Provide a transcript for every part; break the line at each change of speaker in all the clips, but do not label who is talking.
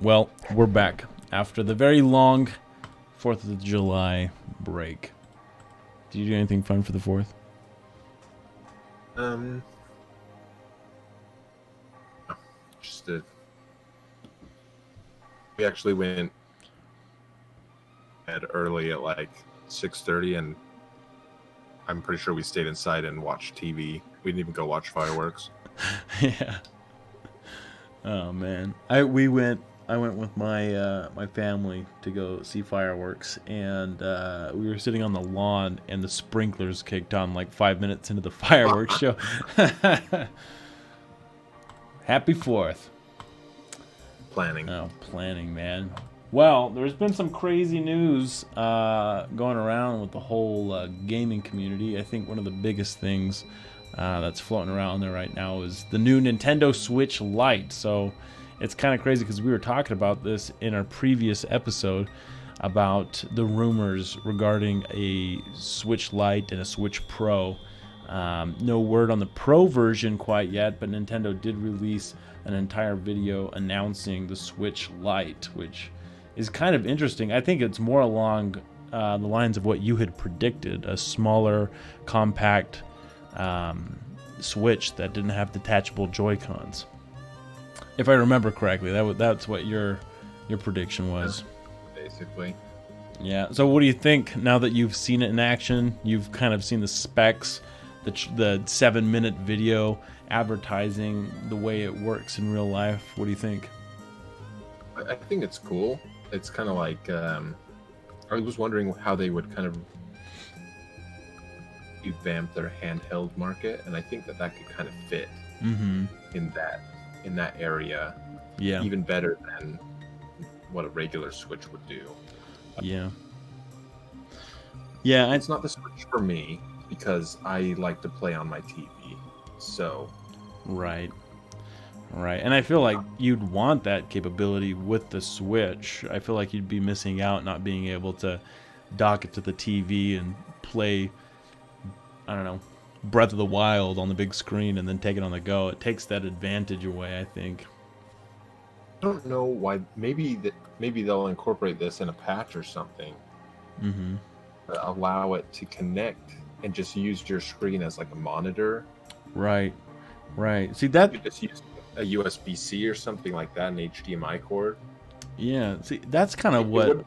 Well, we're back after the very long 4th of July break. Did you do anything fun for the 4th?
Just we actually went bed early at like 6:30, and I'm pretty sure we stayed inside and watched TV. We didn't even go watch fireworks.
Yeah. Oh man, I went with my family to go see fireworks, and we were sitting on the lawn, and the sprinklers kicked on like 5 minutes into the fireworks show. Happy 4th.
Planning.
Oh, planning, man. Well, there's been some crazy news going around with the whole gaming community. I think one of the biggest things that's floating around there right now is the new Nintendo Switch Lite. So it's kind of crazy because we were talking about this in our previous episode about the rumors regarding a Switch Lite and a Switch Pro. No word on the Pro version quite yet, but Nintendo did release an entire video announcing the Switch Lite, which is kind of interesting. I think it's more along the lines of what you had predicted, a smaller, compact Switch that didn't have detachable Joy-Cons. If I remember correctly, that's what your prediction was.
Basically.
Yeah. So what do you think now that you've seen it in action? You've kind of seen the specs, the 7-minute video advertising the way it works in real life. What do you think?
I think it's cool. It's kind of like I was wondering how they would kind of revamp their handheld market, and I think that could kind of fit in that area.
Yeah.
Even better than what a regular Switch would do.
Yeah. Yeah.
It's not the Switch for me because I like to play on my TV. So.
Right. And I feel like you'd want that capability with the Switch. I feel like you'd be missing out not being able to dock it to the TV and play, I don't know, Breath of the Wild on the big screen and then take it on the go. It takes that advantage away, I think.
I don't know why. Maybe they'll incorporate this in a patch or something. Allow it to connect and just use your screen as like a monitor.
Right. See that?
You just use a USB-C or something like that, an HDMI cord.
Yeah. See, that's kind of what.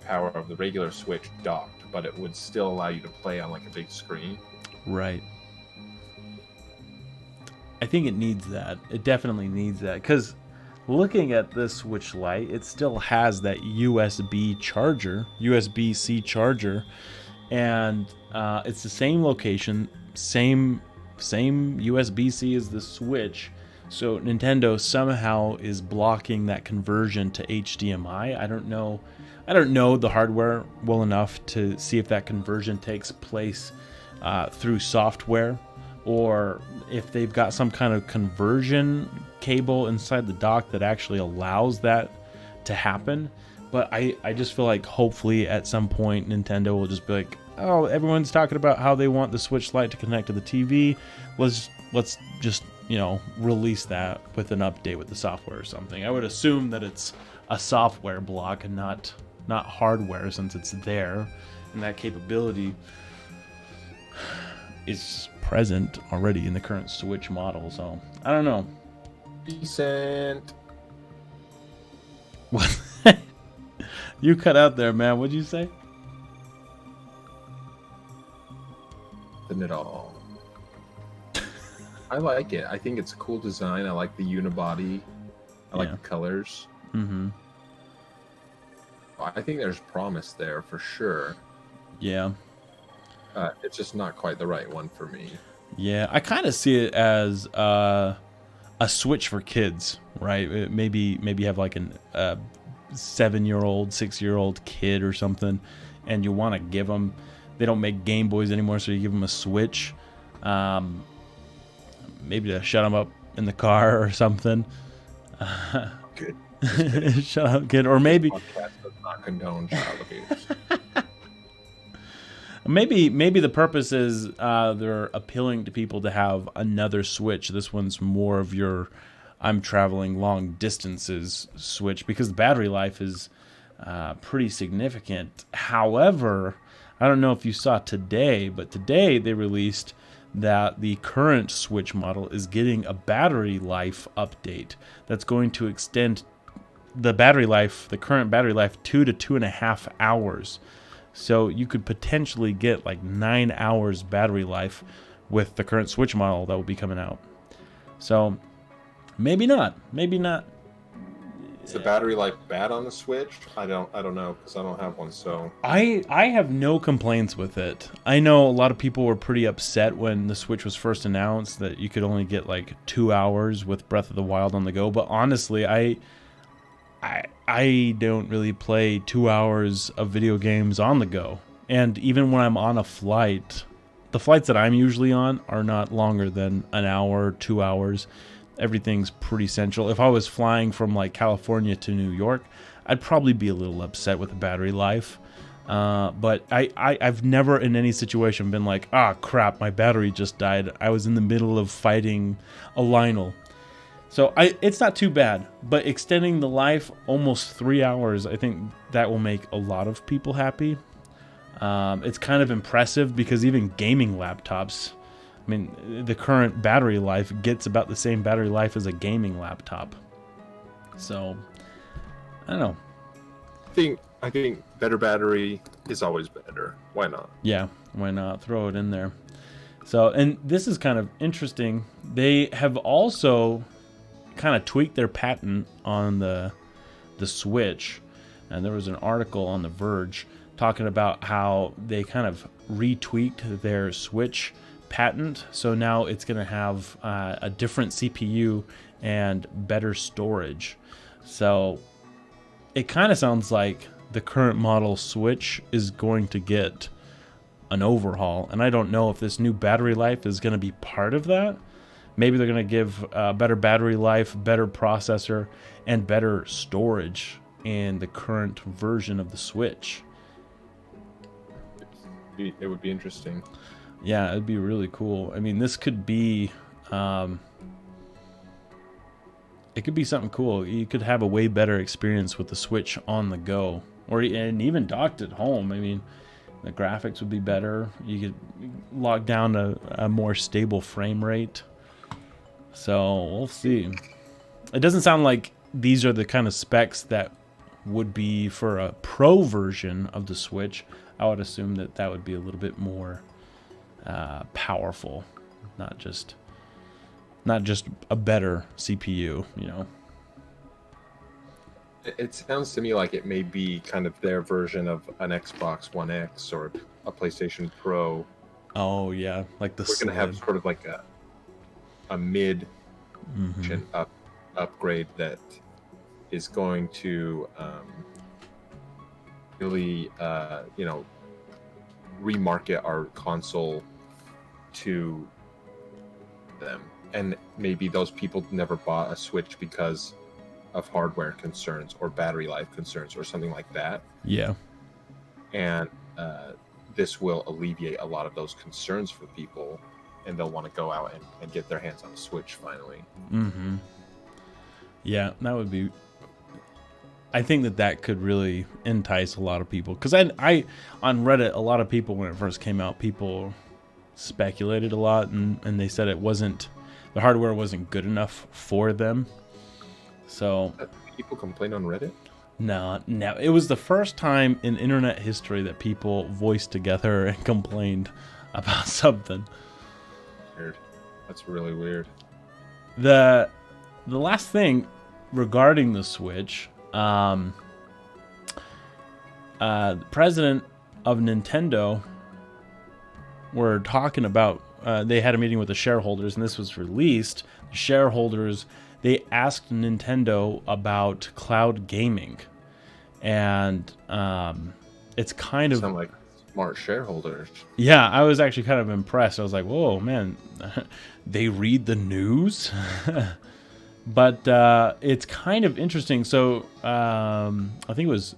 Power of the regular Switch docked, but it would still allow you to play on like a big screen.
Right. I think it needs that. It definitely needs that because looking at this Switch Lite, it still has that USB-C charger, and it's the same location, same USB-C as the Switch. So Nintendo somehow is blocking that conversion to HDMI. I don't know the hardware well enough to see if that conversion takes place through software, or if they've got some kind of conversion cable inside the dock that actually allows that to happen. But I just feel like hopefully at some point Nintendo will just be like, oh, everyone's talking about how they want the Switch Lite to connect to the TV. Let's just, release that with an update with the software or something. I would assume that it's a software block and not hardware, since it's there and that capability is present already in the current Switch model. So I don't know.
Decent.
What? You cut out there, man. What'd you say?
Nothing at all. I like it. I think it's a cool design. I like the unibody. I like the colors. I think there's promise there for sure.
Yeah.
It's just not quite the right one for me.
Yeah, I kind of see it as a Switch for kids, right? Maybe have like a 7-year-old, 6-year-old kid or something, and you want to give them. They don't make Game Boys anymore, so you give them a Switch. Maybe to shut them up in the car or something.
Good.
Shut up, kid. Or maybe.
This podcast does not condone child abuse.
Maybe the purpose is they're appealing to people to have another Switch. This one's more of your I'm traveling long distances Switch, because the battery life is pretty significant. However, I don't know if you saw today, but today they released that the current Switch model is getting a battery life update that's going to extend the current battery life 2 to 2.5 hours. So you could potentially get like 9 hours battery life with the current Switch model that will be coming out. So maybe not.
Is the battery life bad on the Switch? I don't know, because I don't have one. So
I have no complaints with it. I know a lot of people were pretty upset when the Switch was first announced that you could only get like 2 hours with Breath of the Wild on the go. But honestly, I don't really play 2 hours of video games on the go. And even when I'm on a flight, the flights that I'm usually on are not longer than an hour, 2 hours. Everything's pretty central. If I was flying from like California to New York, I'd probably be a little upset with the battery life. But I've never in any situation been like, crap, my battery just died. I was in the middle of fighting a Lionel. So it's not too bad, but extending the life almost 3 hours, I think that will make a lot of people happy. It's kind of impressive because even gaming laptops, I mean, the current battery life gets about the same battery life as a gaming laptop. So, I don't know.
I think better battery is always better. Why not?
Yeah, why not? Throw it in there. So, and this is kind of interesting. They have also kind of tweaked their patent on the Switch. And there was an article on The Verge talking about how they kind of retweaked their Switch patent, so now it's going to have a different CPU and better storage. So it kind of sounds like the current model Switch is going to get an overhaul, and I don't know if this new battery life is going to be part of that. Maybe they're going to give better battery life, better processor, and better storage in the current version of the Switch.
It would be interesting.
Yeah, it'd be really cool. I mean, this could be, it could be something cool. You could have a way better experience with the Switch on the go, and even docked at home. I mean, the graphics would be better. You could lock down a more stable frame rate. So we'll see. It doesn't sound like these are the kind of specs that would be for a pro version of the Switch. I would assume that would be a little bit more powerful, not just a better CPU, you know.
It sounds to me like it may be kind of their version of an Xbox One X or a PlayStation Pro.
Oh yeah, like the
we're gonna have sort of like a mid upgrade that is going to really remarket our console to them, and maybe those people never bought a Switch because of hardware concerns or battery life concerns or something like that.
Yeah.
And this will alleviate a lot of those concerns for people, and they'll want to go out and get their hands on a Switch finally.
Mm-hmm. Yeah, that would be... I think that could really entice a lot of people. Because I on Reddit, a lot of people, when it first came out, people speculated a lot, and they said the hardware wasn't good enough for them. So
people complain on Reddit?
No. It was the first time in internet history that people voiced together and complained about something.
Weird. That's really weird.
The last thing regarding the Switch, the president of Nintendo were talking about, they had a meeting with the shareholders, and this was released. The shareholders, they asked Nintendo about cloud gaming, and it's kind of
sound like smart shareholders.
Yeah, I was actually kind of impressed. I was like, whoa, man, they read the news? But it's kind of interesting. So I think it was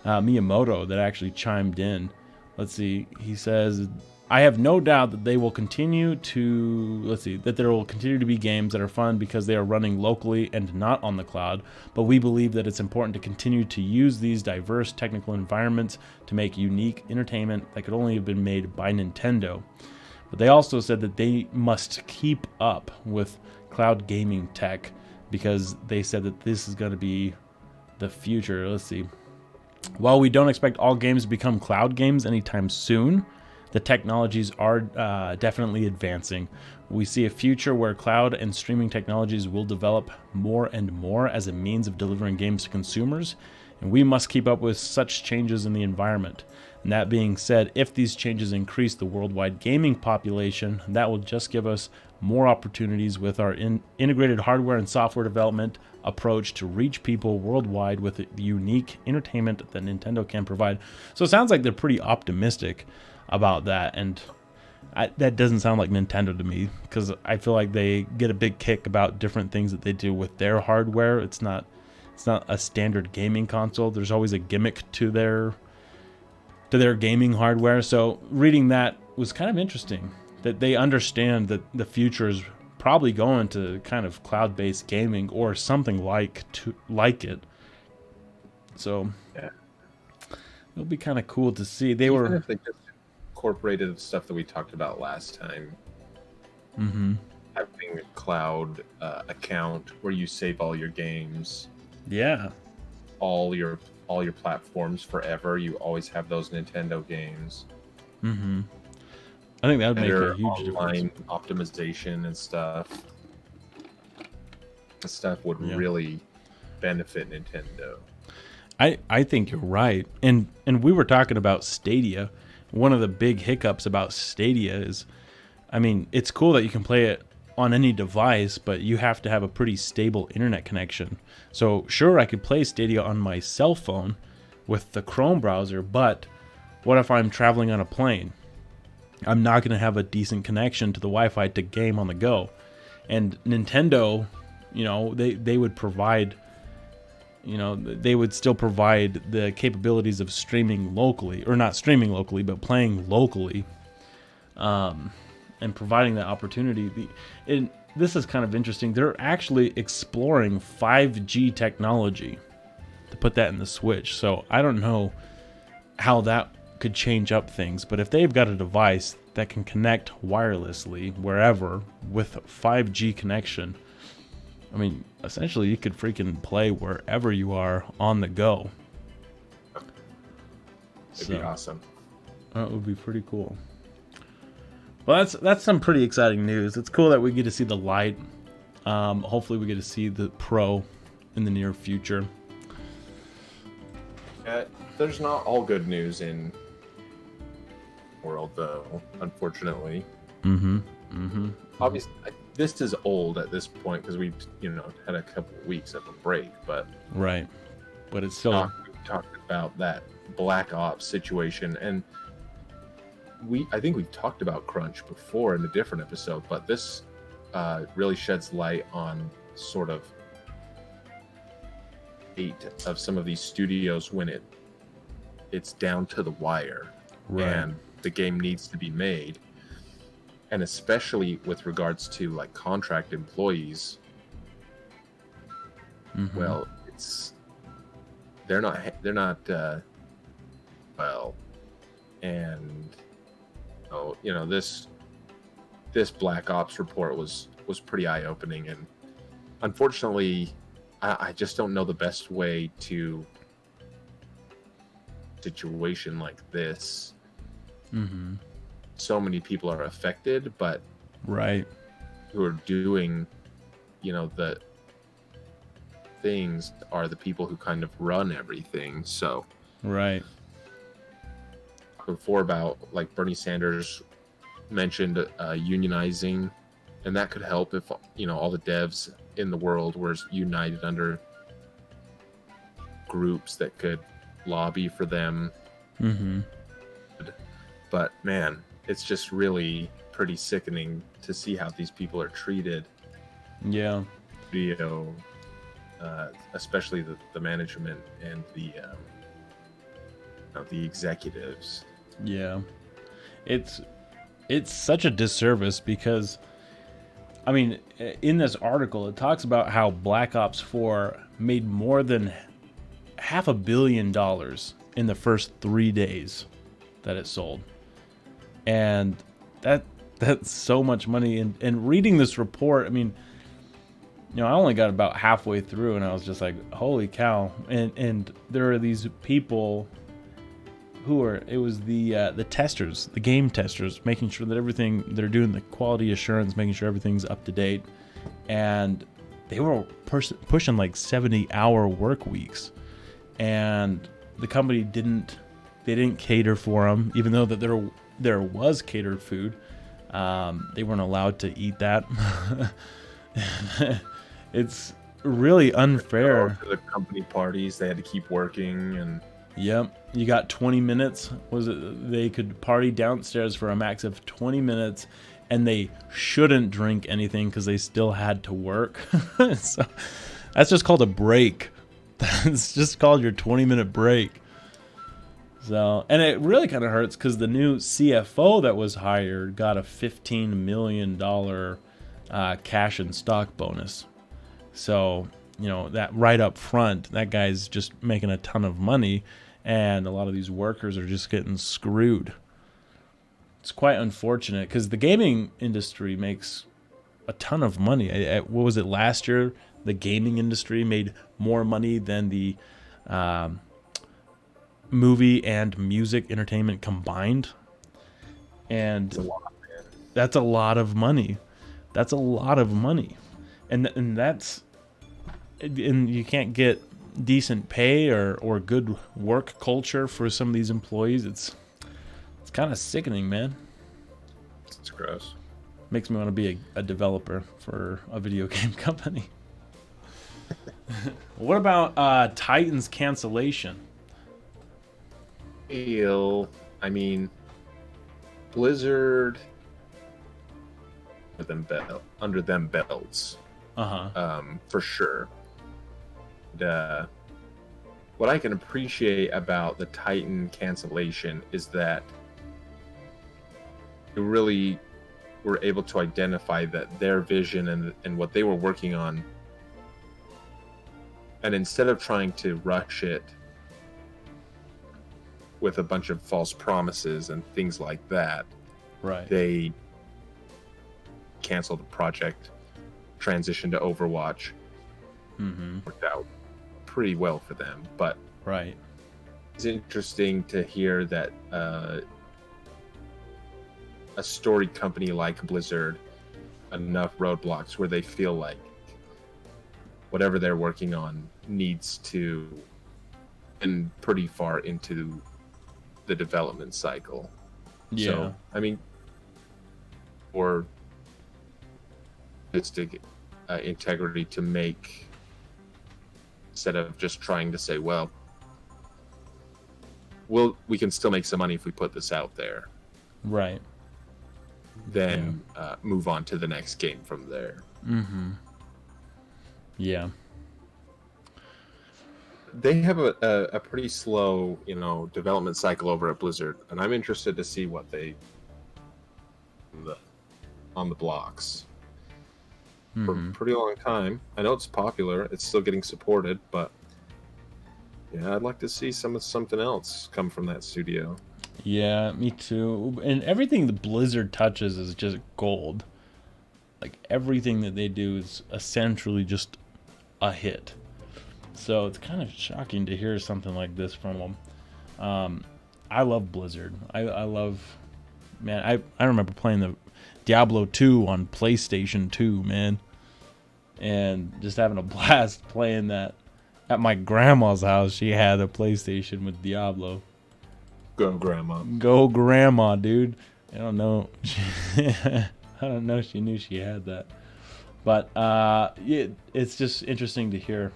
Miyamoto that actually chimed in. Let's see. He says I have no doubt that they will continue to, that there will continue to be games that are fun because they are running locally and not on the cloud, but we believe that it's important to continue to use these diverse technical environments to make unique entertainment that could only have been made by Nintendo. But they also said that they must keep up with cloud gaming tech because they said that this is going to be the future. While we don't expect all games to become cloud games anytime soon, the technologies are definitely advancing. We see a future where cloud and streaming technologies will develop more and more as a means of delivering games to consumers, and we must keep up with such changes in the environment. And that being said, if these changes increase the worldwide gaming population, that will just give us more opportunities with our integrated hardware and software development approach to reach people worldwide with the unique entertainment that Nintendo can provide. So it sounds like they're pretty optimistic about that, and that doesn't sound like Nintendo to me, because I feel like they get a big kick about different things that they do with their hardware. It's not a standard gaming console. There's always a gimmick to their gaming hardware. So reading that was kind of interesting, that they understand that the future is probably going to kind of cloud-based gaming or something like it. So
yeah,
it'll be kind of cool to see.
Even if they just incorporated stuff that we talked about last time.
Mm-hmm.
Having a cloud account where you save all your games.
Yeah.
All your platforms forever. You always have those Nintendo games.
Mm-hmm. I think that would make a huge
online
difference.
Optimization and stuff. The stuff would really benefit Nintendo.
I think you're right. And we were talking about Stadia. One of the big hiccups about Stadia is, I mean, it's cool that you can play it on any device, but you have to have a pretty stable internet connection. So sure, I could play Stadia on my cell phone with the Chrome browser, but what if I'm traveling on a plane? I'm not going to have a decent connection to the Wi-Fi to game on the go. And Nintendo, they would provide, they would still provide the capabilities of streaming locally, or not streaming locally, but playing locally, and providing that opportunity. This is kind of interesting. They're actually exploring 5G technology to put that in the Switch. So I don't know how that could change up things, but if they've got a device that can connect wirelessly wherever with 5G connection, I mean, essentially you could freaking play wherever you are on the go.
It'd be awesome.
That would be pretty cool. Well, that's some pretty exciting news. It's cool that we get to see the Lite. Hopefully we get to see the Pro in the near future.
There's not all good news in world, though, unfortunately. Obviously, this is old at this point because we've had a couple of weeks of a break, but
right. But it's still
talked about that Black Ops situation, and I think we've talked about crunch before in a different episode, but this really sheds light on sort of fate of some of these studios when it's down to the wire,
right.
And the game needs to be made, and especially with regards to like contract employees. Well, they're not well, and this Black Ops report was pretty eye-opening, and unfortunately I just don't know the best way to situation like this. So many people are affected, but
right,
who are doing the things are the people who kind of run everything. So
right.
Before about like Bernie Sanders mentioned unionizing, and that could help if all the devs in the world were united under groups that could lobby for them. But man, it's just really pretty sickening to see how these people are treated.
Yeah.
Especially the management and the executives.
Yeah. It's It's such a disservice because, I mean, in this article, it talks about how Black Ops 4 made more than $500 million in the first 3 days that it sold. And that's so much money. And reading this report, I mean, I only got about halfway through and I was just like, holy cow. And there are these people it was the testers, the game testers, making sure that everything, they're doing the quality assurance, making sure everything's up to date. And they were pushing like 70-hour work weeks. And the company didn't cater for them, even though that there was catered food. They weren't allowed to eat that. It's really unfair.
To the company parties, they had to keep working, and
yep, you got 20 minutes. They could party downstairs for a max of 20 minutes, and they shouldn't drink anything because they still had to work. So that's just called a break. It's just called your 20-minute break. So, and it really kind of hurts because the new CFO that was hired got a $15 million cash and stock bonus. So, that right up front, that guy's just making a ton of money, and a lot of these workers are just getting screwed. It's quite unfortunate because the gaming industry makes a ton of money. What was it last year? The gaming industry made more money than the movie and music entertainment combined. And that's a lot of money. That's a lot of money. And you can't get decent pay or good work culture for some of these employees. It's kind of sickening, man.
It's gross.
Makes me want to be a developer for a video game company. What about Titan's cancellation?
I mean, Blizzard under them belts. For sure. What I can appreciate about the Titan cancellation is that they really were able to identify that their vision and what they were working on, and instead of trying to rush it with a bunch of false promises and things like that,
right,
they canceled the project, transitioned to Overwatch. Worked out pretty well for them, but
right,
it's interesting to hear that a storied company like Blizzard enough roadblocks where they feel like whatever they're working on needs to and pretty far into the development cycle.
Yeah.
So, I mean, or artistic integrity to make, instead of just trying to say, well, we can still make some money if we put this out there.
Right.
Then move on to the next game from there.
Yeah.
They have a pretty slow, development cycle over at Blizzard, and I'm interested to see what they on the blocks for a pretty long time. I know it's popular; it's still getting supported, but yeah, I'd like to see something else come from that studio.
Yeah, me too. And everything the Blizzard touches is just gold. Like everything that they do is essentially just a hit. So it's kind of shocking to hear something like this from them. I love Blizzard. I love, man, I remember playing the Diablo 2 on PlayStation 2, man. And just having a blast playing that. At my grandma's house, she had a PlayStation with Diablo.
Go grandma.
Go grandma, dude. I don't know. I don't know if she knew she had that. But it's just interesting to hear.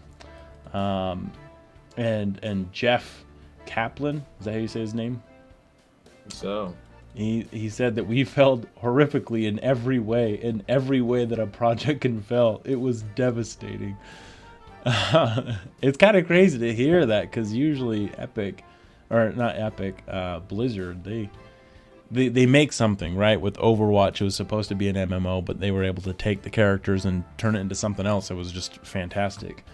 And Jeff Kaplan, is that how you say his name?
So
he said that we failed horrifically in every way that a project can fail. It was devastating. It's kind of crazy to hear that, because usually Blizzard, they make something, right? With Overwatch, it was supposed to be an MMO, but they were able to take the characters and turn it into something else. It was just fantastic.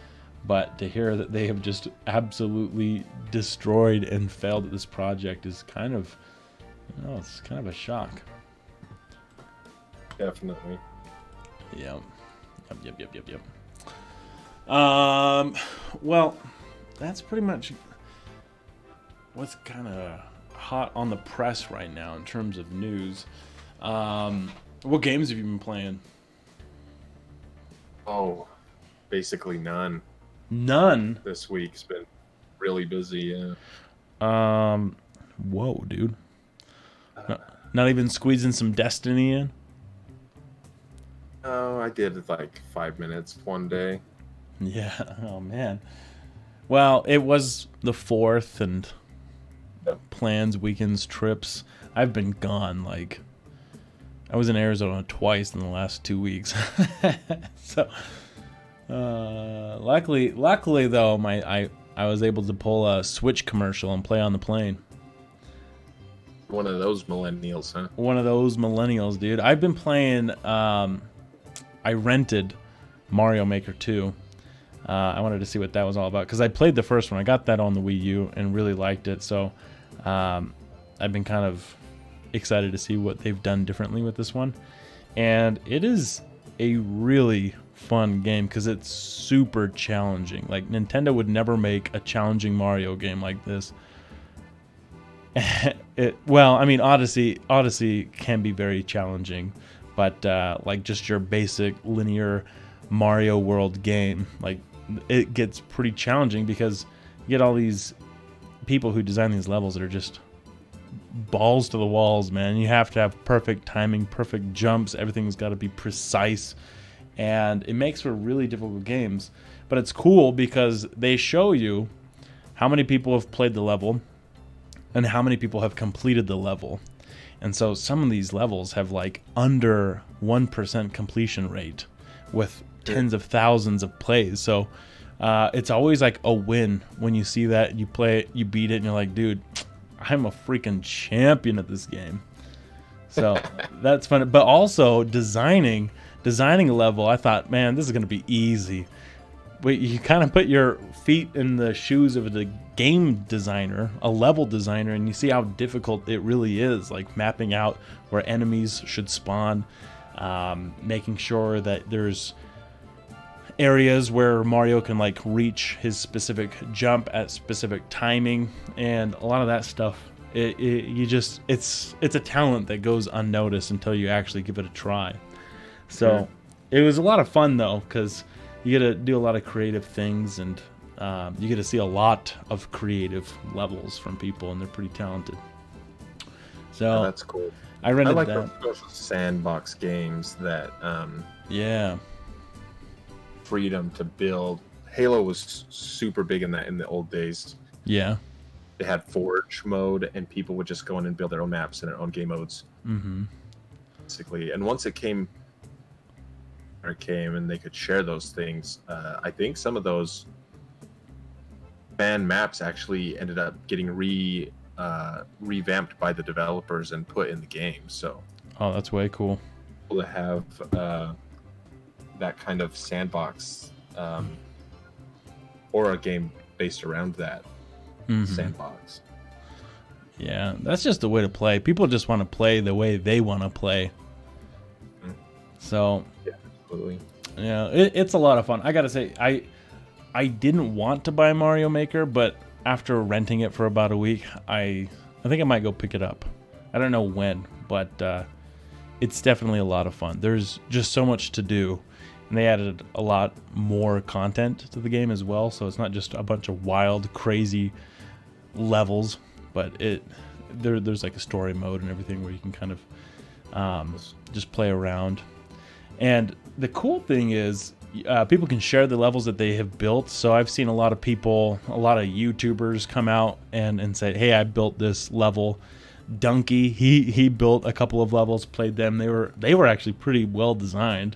But to hear that they have just absolutely destroyed and failed at this project is kind of, it's kind of a shock.
Definitely.
Yeah. Yep. Well, that's pretty much what's kind of hot on the press right now in terms of news. What games have you been playing?
Oh, basically none.
None.
This week's been really busy.
Whoa, dude. Not even squeezing some Destiny in?
Oh, I did like 5 minutes one day.
Yeah. Oh man. Well, it was the 4th, and plans, weekends, trips. I've been gone. Like, I was in Arizona twice in the last 2 weeks. So, luckily though, I was able to pull a Switch commercial and play on the plane.
One of those millennials, huh?
One of those millennials, dude. I've been playing. I rented Mario Maker 2. I wanted to see what that was all about because I played the first one. I got that on the Wii U and really liked it. So I've been kind of excited to see what they've done differently with this one. And it is a really fun game because it's super challenging. Like, Nintendo would never make a challenging Mario game like this. Well, I mean, Odyssey can be very challenging, but like just your basic linear Mario World game, like, it gets pretty challenging because you get all these people who design these levels that are just balls to the walls, man. You have to have perfect timing, perfect jumps. Everything's got to be precise, and it makes for really difficult games. But it's cool because they show you how many people have played the level and how many people have completed the level. And so some of these levels have like under 1% completion rate with tens of thousands of plays. So it's always like a win when you see that, you play it, you beat it, and you're like, dude, I'm a freaking champion at this game. So that's fun. But also designing a level, I thought, man, this is going to be easy. But you kind of put your feet in the shoes of the game designer, a level designer, and you see how difficult it really is, like mapping out where enemies should spawn, making sure that there's areas where Mario can like reach his specific jump at specific timing, and a lot of that stuff. It's a talent that goes unnoticed until you actually give it a try. So It was a lot of fun though, because you get to do a lot of creative things, and you get to see a lot of creative levels from people, and they're pretty talented. So
that's cool.
I rented
like
that.
those sandbox games that
Yeah.
freedom to build. Halo was super big in that in the old days.
Yeah.
They had Forge mode, and people would just go in and build their own maps and their own game modes.
Mm-hmm.
Basically, and once it came and they could share those things, I think some of those fan maps actually ended up getting revamped by the developers and put in the game. So,
oh, that's way cool.
To have that kind of sandbox or a game based around that sandbox.
Yeah, that's just the way to play. People just want to play the way they want to play. So,
yeah, absolutely.
Yeah, it's a lot of fun. I gotta say, I didn't want to buy Mario Maker, but after renting it for about a week, I think I might go pick it up. I don't know when, but it's definitely a lot of fun. There's just so much to do, and they added a lot more content to the game as well. So it's not just a bunch of wild, crazy levels, but there's like a story mode and everything where you can kind of just play around. And the cool thing is, people can share the levels that they have built. So I've seen a lot of people, a lot of YouTubers come out and say, hey, I built this level. Donkey, he built a couple of levels, played them. They were actually pretty well designed.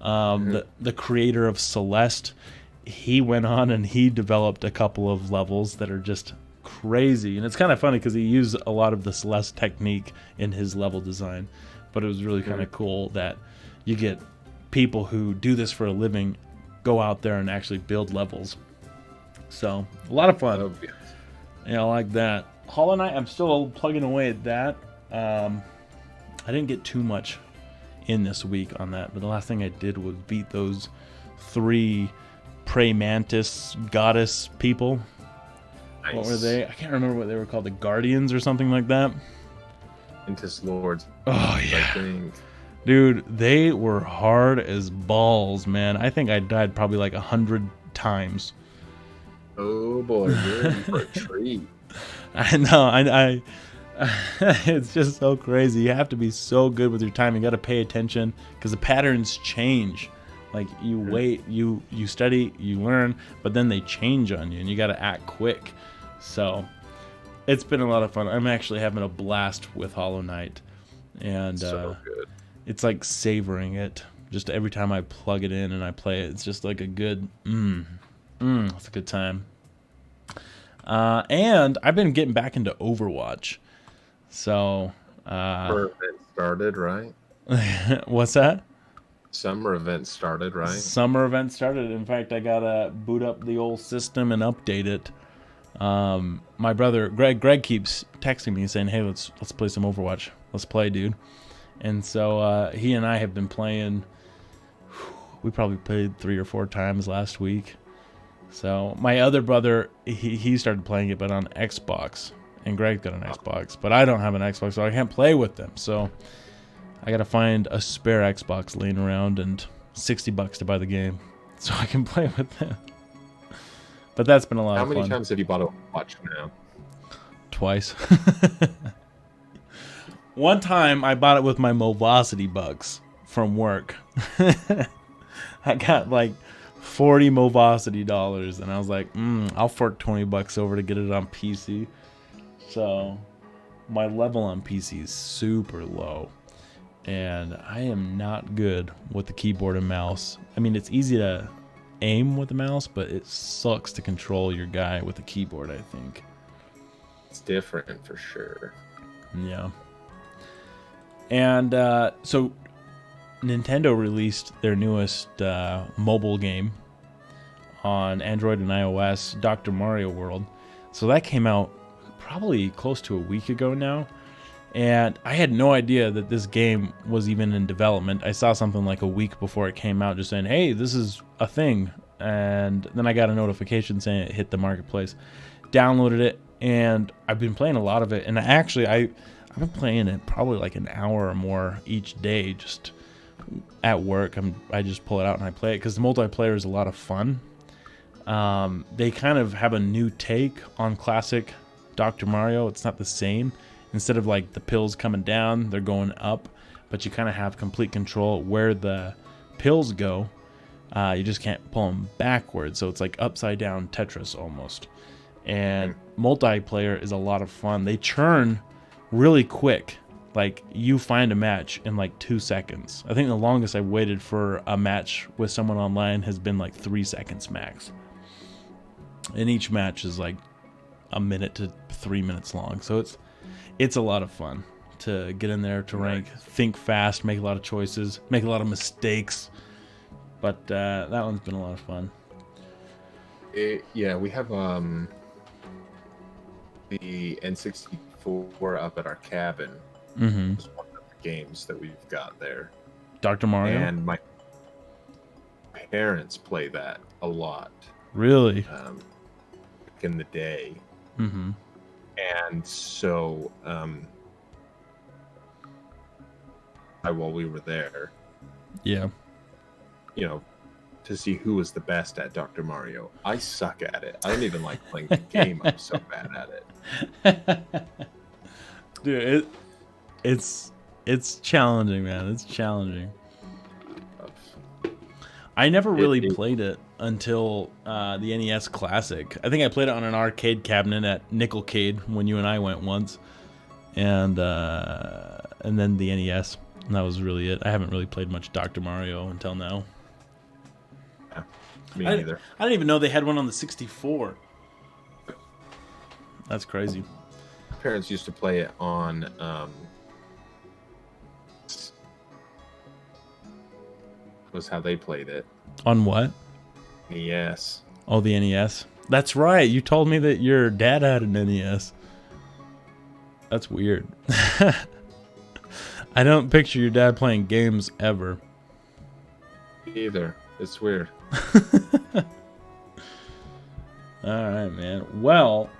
The creator of Celeste, he went on and he developed a couple of levels that are just crazy, and it's kind of funny because he used a lot of the Celeste technique in his level design, but it was really kind of cool that you get people who do this for a living go out there and actually build levels. So a lot of fun. Yeah, I like that. Hollow Knight, I'm still plugging away at that. I didn't get too much in this week on that, but the last thing I did was beat those 3 prey mantis goddess people. Nice. What were they? I can't remember what they were called. The Guardians or something like that.
Mantis Lords.
Oh yeah, dude, they were hard as balls, man. I think I died probably like 100 times.
Oh boy, you're in for a treat.
I know. I it's just so crazy. You have to be so good with your time. You got to pay attention because the patterns change. Like you wait, you study, you learn, but then they change on you, and you got to act quick. So it's been a lot of fun. I'm actually having a blast with Hollow Knight, and
so good.
It's like savoring it. Just every time I plug it in and I play it, it's just like a good it's a good time. And I've been getting back into Overwatch. So
summer event started, right?
What's that?
Summer event started, right?
Summer event started. In fact, I gotta boot up the old system and update it. My brother Greg keeps texting me saying, "Hey, let's play some Overwatch. Let's play, dude." And so he and I have been playing. We probably played 3 or 4 times last week. So my other brother, he started playing it, but on Xbox. And Greg got an Xbox, but I don't have an Xbox, so I can't play with them. So I gotta find a spare Xbox laying around and $60 to buy the game, so I can play with them. But that's been a lot of fun.
How many times have you bought Overwatch now?
Twice. One time I bought it with my Movosity bucks from work. I got like 40 Movosity dollars, and I was like, I'll fork $20 over to get it on PC. So my level on PC is super low, and I am not good with the keyboard and mouse. I mean, it's easy to aim with the mouse, but it sucks to control your guy with the keyboard, I think.
It's different for sure.
Yeah. And so Nintendo released their newest mobile game on Android and iOS, Dr. Mario World. So that came out probably close to a week ago now, and I had no idea that this game was even in development. I saw something like a week before it came out just saying, hey, this is a thing, and then I got a notification saying it hit the marketplace. Downloaded it, and I've been playing a lot of it, and I've been playing it probably like an hour or more each day just at work. I just pull it out and I play it because the multiplayer is a lot of fun. They kind of have a new take on classic Dr. Mario. It's not the same. Instead of like the pills coming down, they're going up, but you kind of have complete control where the pills go. You just can't pull them backwards, so it's like upside down Tetris almost. And multiplayer is a lot of fun. They churn really quick. Like, you find a match in like 2 seconds. I think the longest I've waited for a match with someone online has been like 3 seconds max. And each match is like a minute to 3 minutes long. So it's a lot of fun to get in there, to rank, think fast, make a lot of choices, make a lot of mistakes. But that one's been a lot of fun.
Yeah, we have the N64 up at our cabin. It's one of the games that we've got there.
Dr. Mario?
And my parents play that a lot.
Really?
Back in the day. And so while we were there,
yeah,
you know, to see who was the best at Dr. Mario. I suck at it. I don't even like playing the game. I'm so bad at it.
Dude, it's challenging, man. It's challenging. I never really played it until the NES Classic. I think I played it on an arcade cabinet at Nickelcade when you and I went once, and then the NES. And that was really it. I haven't really played much Dr. Mario until now.
Yeah, me neither.
I didn't even know they had one on the 64. That's crazy.
Parents used to play it on was how they played it.
On what?
NES.
Oh, the NES. That's right. You told me that your dad had an NES. That's weird. I don't picture your dad playing games ever.
Either. It's weird.
All right, man. Well,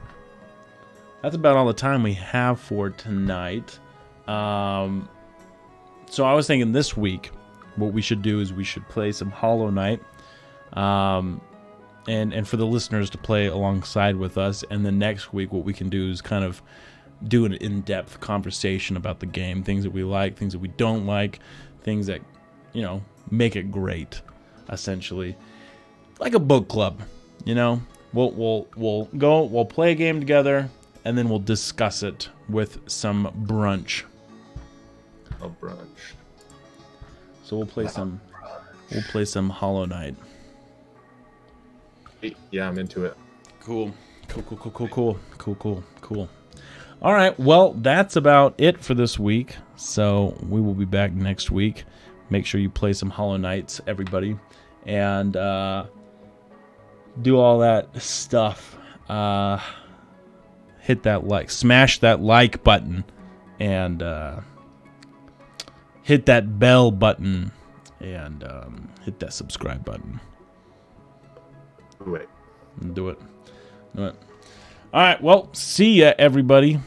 that's about all the time we have for tonight. So I was thinking this week, what we should do is we should play some Hollow Knight, and for the listeners to play alongside with us. And then next week, what we can do is kind of do an in-depth conversation about the game, things that we like, things that we don't like, things that, you know, make it great, essentially, like a book club. You know, we'll play a game together, and then we'll discuss it with some brunch.
A brunch.
So we'll play some Hollow Knight.
Yeah, I'm into it.
Cool. All right, well, that's about it for this week. So we will be back next week. Make sure you play some Hollow Knights, everybody, and do all that stuff. Hit that like, smash that like button, and hit that bell button, and hit that subscribe button.
Do it.
Do it. All right, well, see ya, everybody.